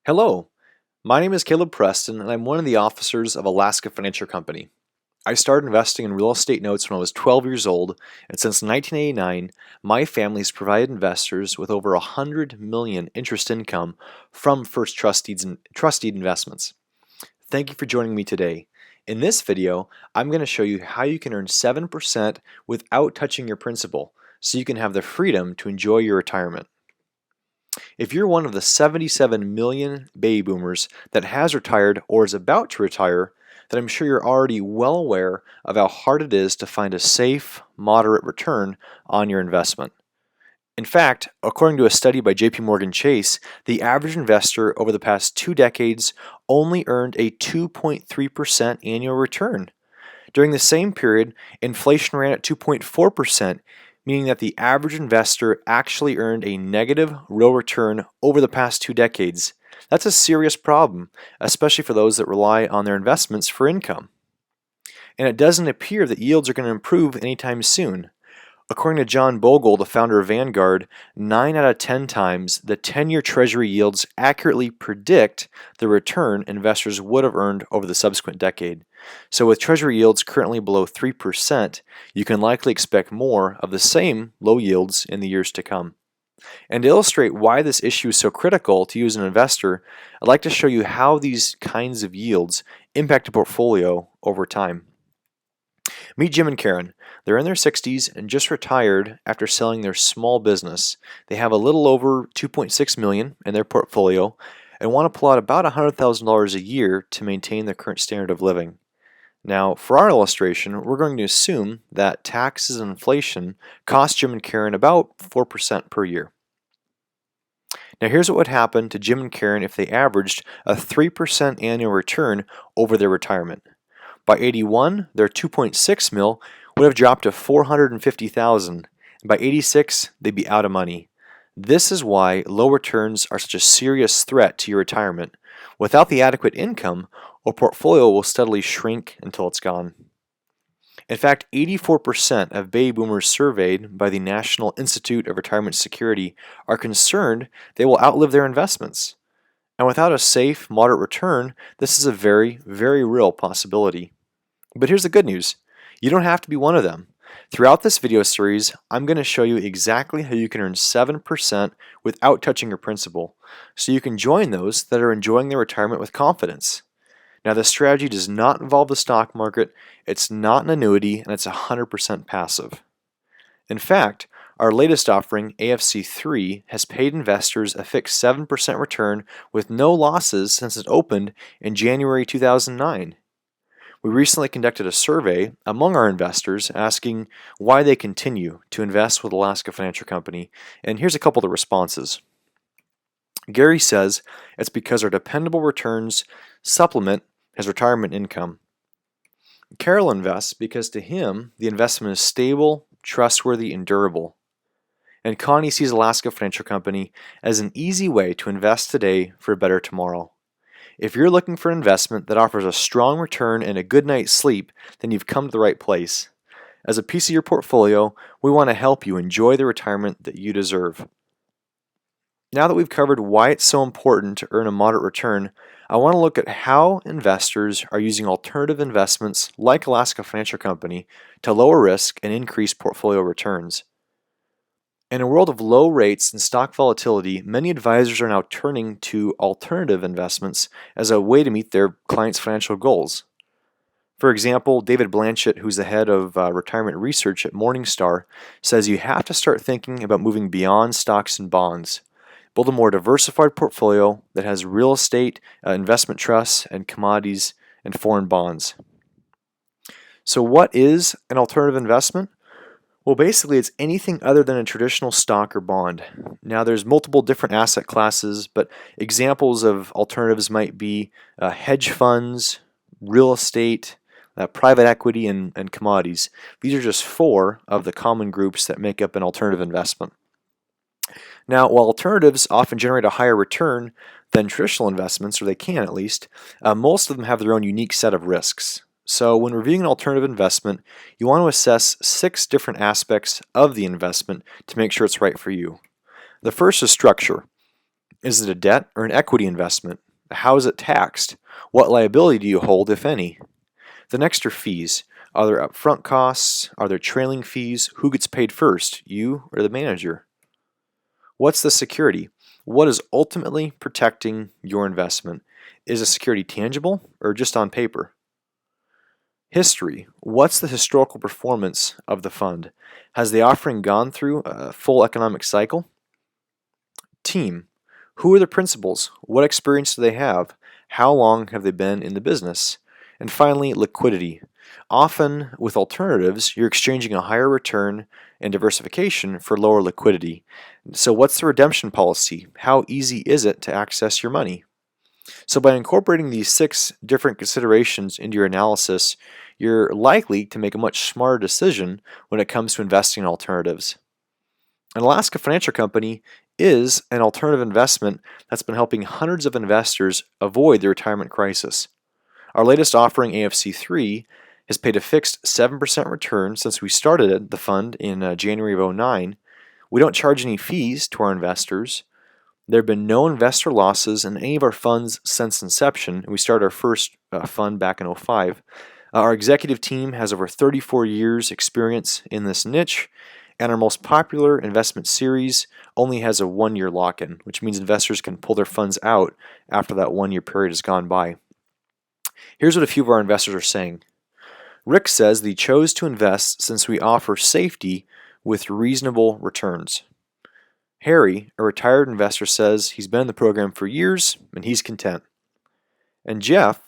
Hello, my name is Caleb Preston, and I'm one of the officers of Alaska Financial Company. I started investing in real estate notes when I was 12 years old, and since 1989, my family has provided investors with over $100 million interest income from First Trust Deed investments. Thank you for joining me today. In this video, I'm going to show you how you can earn 7% without touching your principal, so you can have the freedom to enjoy your retirement. If you're one of the 77 million baby boomers that has retired or is about to retire, then I'm sure you're already well aware of how hard it is to find a safe, moderate return on your investment. In fact, according to a study by JP Morgan Chase, the average investor over the past 2 decades only earned a 2.3% annual return. During the same period, inflation ran at 2.4%, meaning that the average investor actually earned a negative real return over the past 2 decades. That's a serious problem, especially for those that rely on their investments for income. And it doesn't appear that yields are going to improve anytime soon. According to John Bogle, the founder of Vanguard, 9 out of 10 times the 10-year Treasury yields accurately predict the return investors would have earned over the subsequent decade. So with Treasury yields currently below 3%, you can likely expect more of the same low yields in the years to come. And to illustrate why this issue is so critical to you as an investor, I'd like to show you how these kinds of yields impact a portfolio over time. Meet Jim and Karen. They're in their 60s and just retired after selling their small business. They have a little over $2.6 million in their portfolio and want to pull out about $100,000 a year to maintain their current standard of living. Now, for our illustration, we're going to assume that taxes and inflation cost Jim and Karen about 4% per year. Now, here's what would happen to Jim and Karen if they averaged a 3% annual return over their retirement. By 81, their 2.6 mil would have dropped to 450,000, and by 86, they'd be out of money. This is why low returns are such a serious threat to your retirement. Without the adequate income, a portfolio will steadily shrink until it's gone. In fact, 84% of baby boomers surveyed by the National Institute of Retirement Security are concerned they will outlive their investments. And without a safe, moderate return, this is a very, very real possibility. But here's the good news. You don't have to be one of them. Throughout this video series, I'm going to show you exactly how you can earn 7% without touching your principal, so you can join those that are enjoying their retirement with confidence. Now, this strategy does not involve the stock market, it's not an annuity, and it's 100% passive. In fact, our latest offering, AFC3, has paid investors a fixed 7% return with no losses since it opened in January 2009. We recently conducted a survey among our investors asking why they continue to invest with Alaska Financial Company, and here's a couple of the responses. Gary says it's because our dependable returns supplement his retirement income. Carol invests because to him, the investment is stable, trustworthy, and durable. And Connie sees Alaska Financial Company as an easy way to invest today for a better tomorrow. If you're looking for an investment that offers a strong return and a good night's sleep, then you've come to the right place. As a piece of your portfolio, we want to help you enjoy the retirement that you deserve. Now that we've covered why it's so important to earn a moderate return, I want to look at how investors are using alternative investments like Alaska Financial Company to lower risk and increase portfolio returns. In a world of low rates and stock volatility, many advisors are now turning to alternative investments as a way to meet their clients' financial goals. For example, David Blanchett, who's the head of retirement research at Morningstar, says you have to start thinking about moving beyond stocks and bonds. Build a more diversified portfolio that has real estate, investment trusts, and commodities and foreign bonds. So what is an alternative investment? Well, basically, it's anything other than a traditional stock or bond. Now, there's multiple different asset classes, but examples of alternatives might be hedge funds, real estate, private equity, and commodities. These are just 4 of the common groups that make up an alternative investment. Now, while alternatives often generate a higher return than traditional investments, or they can at least, most of them have their own unique set of risks. So when reviewing an alternative investment, you want to assess 6 different aspects of the investment to make sure it's right for you. The first is structure. Is it a debt or an equity investment? How is it taxed? What liability do you hold, if any? The next are fees. Are there upfront costs? Are there trailing fees? Who gets paid first, you or the manager? What's the security? What is ultimately protecting your investment? Is a security tangible or just on paper? History. What's the historical performance of the fund? Has the offering gone through a full economic cycle? Team. Who are the principals? What experience do they have? How long have they been in the business? And finally, liquidity. Often, with alternatives, you're exchanging a higher return and diversification for lower liquidity. So what's the redemption policy? How easy is it to access your money? So by incorporating these 6 different considerations into your analysis, you're likely to make a much smarter decision when it comes to investing in alternatives. An Alaska Financial Company is an alternative investment that's been helping hundreds of investors avoid the retirement crisis. Our latest offering, AFC3, has paid a fixed 7% return since we started the fund in January of 2009. We don't charge any fees to our investors. There have been no investor losses in any of our funds since inception. We started our first fund back in 2005. Our executive team has over 34 years experience in this niche, and our most popular investment series only has a 1-year lock-in, which means investors can pull their funds out after that 1-year period has gone by. Here's what a few of our investors are saying. Rick says that he chose to invest since we offer safety with reasonable returns. Harry, a retired investor, says he's been in the program for years and he's content. And Jeff,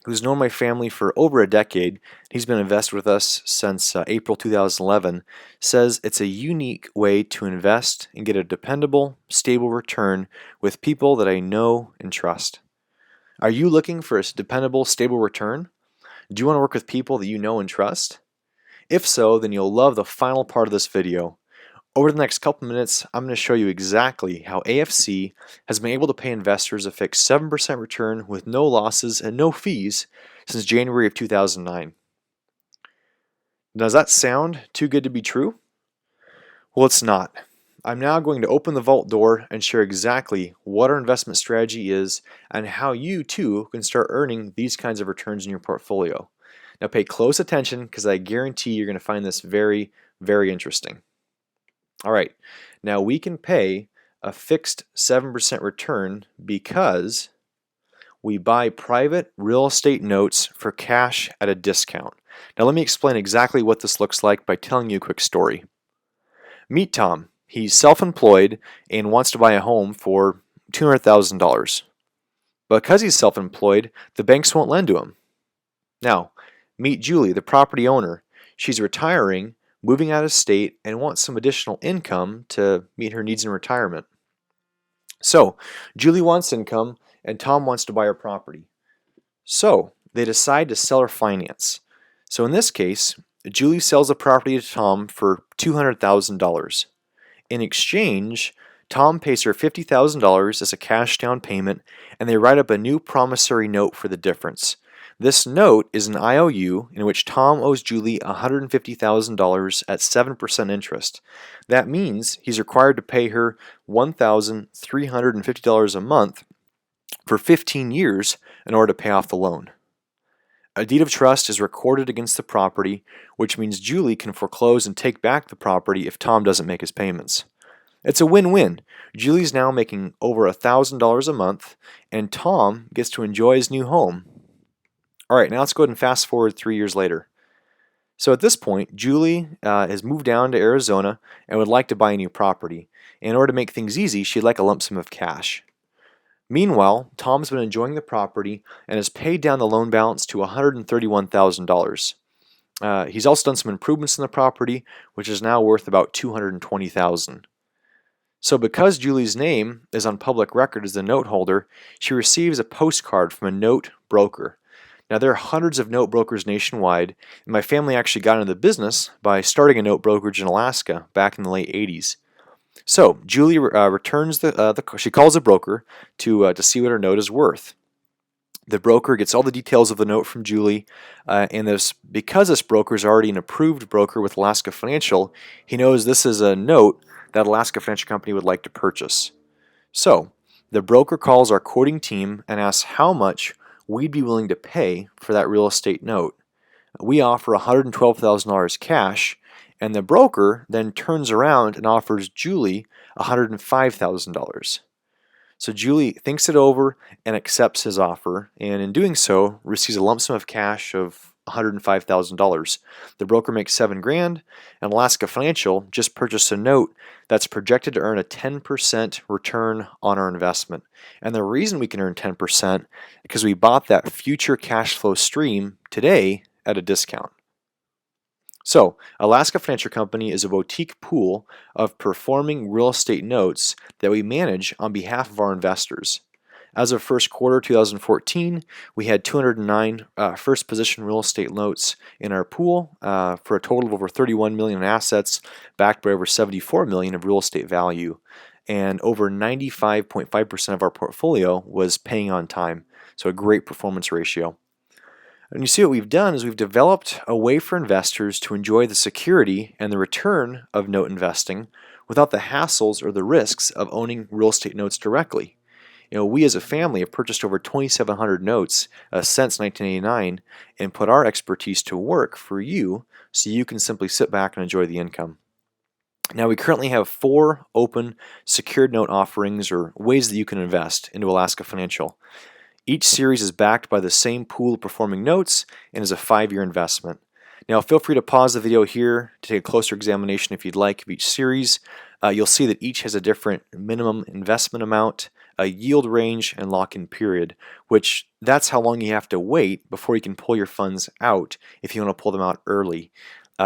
who's known my family for over a decade, he's been invested with us since April 2011, says it's a unique way to invest and get a dependable, stable return with people that I know and trust. Are you looking for a dependable, stable return? Do you want to work with people that you know and trust? If so, then you'll love the final part of this video. Over the next couple minutes, I'm going to show you exactly how AFC has been able to pay investors a fixed 7% return with no losses and no fees since January of 2009. Does that sound too good to be true? Well, it's not. I'm now going to open the vault door and share exactly what our investment strategy is and how you too can start earning these kinds of returns in your portfolio. Now pay close attention because I guarantee you're going to find this very, very interesting. All right, now we can pay a fixed 7% return because we buy private real estate notes for cash at a discount. Now let me explain exactly what this looks like by telling you a quick story. Meet Tom. He's self-employed and wants to buy a home for $200,000. Because he's self-employed, the banks won't lend to him. Now, meet Julie, the property owner. She's retiring, moving out of state, and wants some additional income to meet her needs in retirement. So, Julie wants income, and Tom wants to buy her property. So, they decide to sell or finance. So in this case, Julie sells the property to Tom for $200,000. In exchange, Tom pays her $50,000 as a cash down payment, and they write up a new promissory note for the difference. This note is an IOU in which Tom owes Julie $150,000 at 7% interest. That means he's required to pay her $1,350 a month for 15 years in order to pay off the loan. A deed of trust is recorded against the property, which means Julie can foreclose and take back the property if Tom doesn't make his payments. It's a win-win. Julie's now making over $1,000 a month, and Tom gets to enjoy his new home. All right, now let's go ahead and fast forward 3 years later. So at this point, Julie has moved down to Arizona and would like to buy a new property. In order to make things easy, she'd like a lump sum of cash. Meanwhile, Tom's been enjoying the property and has paid down the loan balance to $131,000. He's also done some improvements in the property, which is now worth about $220,000. So because Julie's name is on public record as the note holder, she receives a postcard from a note broker. Now there are hundreds of note brokers nationwide, and my family actually got into the business by starting a note brokerage in Alaska back in the late 80s. So Julie returns she calls the broker to see what her note is worth. The broker gets all the details of the note from Julie, and because this broker is already an approved broker with Alaska Financial, he knows this is a note that Alaska Financial Company would like to purchase. So The broker calls our quoting team and asks how much we'd be willing to pay for that real estate note. We offer $112,000 cash, and the broker then turns around and offers Julie $105,000. So Julie thinks it over and accepts his offer, and in doing so, receives a lump sum of cash of $105,000. The broker makes $7,000, and Alaska Financial just purchased a note that's projected to earn a 10% return on our investment. And the reason we can earn 10% is because we bought that future cash flow stream today at a discount. So, Alaska Financial Company is a boutique pool of performing real estate notes that we manage on behalf of our investors. As of first quarter 2014, we had 209 first position real estate notes in our pool for a total of over 31 million in assets, backed by over 74 million of real estate value. And over 95.5% of our portfolio was paying on time, so a great performance ratio. And you see what we've done is we've developed a way for investors to enjoy the security and the return of note investing without the hassles or the risks of owning real estate notes directly. We as a family have purchased over 2,700 notes since 1989 and put our expertise to work for you so you can simply sit back and enjoy the income. Now, we currently have 4 open secured note offerings or ways that you can invest into Alaska Financial. Each series is backed by the same pool of performing notes and is a 5-year investment. Now, feel free to pause the video here to take a closer examination if you'd like of each series. You'll see that each has a different minimum investment amount, a yield range, and lock-in period, which that's how long you have to wait before you can pull your funds out if you want to pull them out early.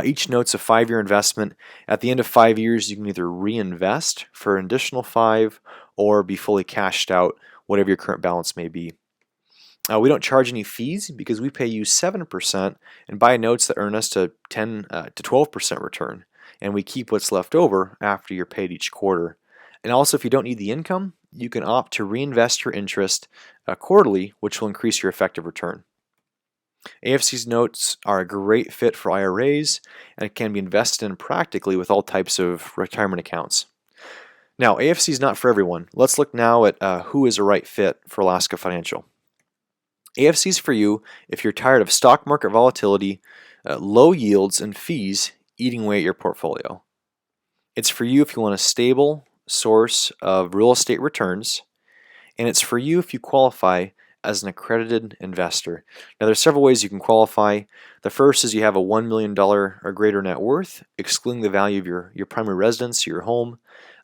Each note's a 5-year investment. At the end of 5 years, you can either reinvest for an additional 5 or be fully cashed out, whatever your current balance may be. We don't charge any fees because we pay you 7% and buy notes that earn us to 10 to 12% return, and we keep what's left over after you're paid each quarter. And also, if you don't need the income, you can opt to reinvest your interest quarterly, which will increase your effective return. AFC's notes are a great fit for IRAs and can be invested in practically with all types of retirement accounts. Now, AFC is not for everyone. Let's look now at who is a right fit for Alaska Financial. AFC is for you if you're tired of stock market volatility, low yields, and fees eating away at your portfolio. It's for you if you want a stable source of real estate returns, and it's for you if you qualify as an accredited investor. Now, there's several ways you can qualify. The first is you have a $1 million or greater net worth, excluding the value of your primary residence, your home.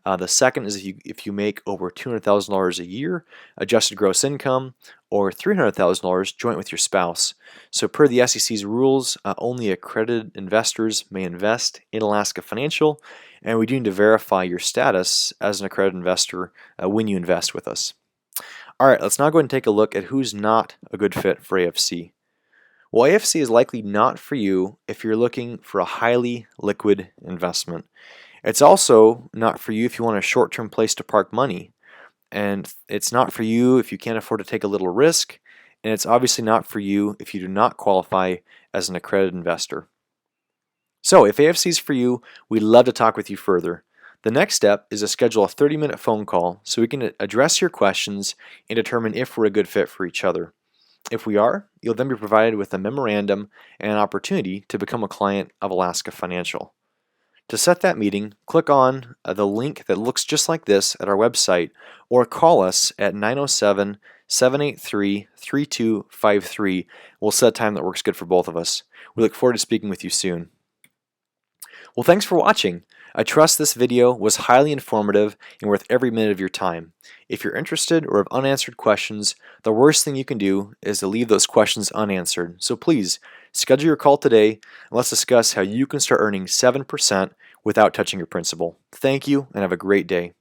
The second is if you make over $200,000 a year, adjusted gross income, or $300,000 joint with your spouse. So per the SEC's rules, only accredited investors may invest in Alaska Financial, and we do need to verify your status as an accredited investor when you invest with us. All right, let's now go ahead and take a look at who's not a good fit for AFC. Well, AFC is likely not for you if you're looking for a highly liquid investment. It's also not for you if you want a short-term place to park money. And it's not for you if you can't afford to take a little risk. And it's obviously not for you if you do not qualify as an accredited investor. So if AFC is for you, we'd love to talk with you further. The next step is to schedule a 30-minute phone call so we can address your questions and determine if we're a good fit for each other. If we are, you'll then be provided with a memorandum and an opportunity to become a client of Alaska Financial. To set that meeting, click on the link that looks just like this at our website or call us at 907-783-3253. We'll set a time that works good for both of us. We look forward to speaking with you soon. Well, thanks for watching. I trust this video was highly informative and worth every minute of your time. If you're interested or have unanswered questions, the worst thing you can do is to leave those questions unanswered. So please, schedule your call today and let's discuss how you can start earning 7% without touching your principal. Thank you and have a great day.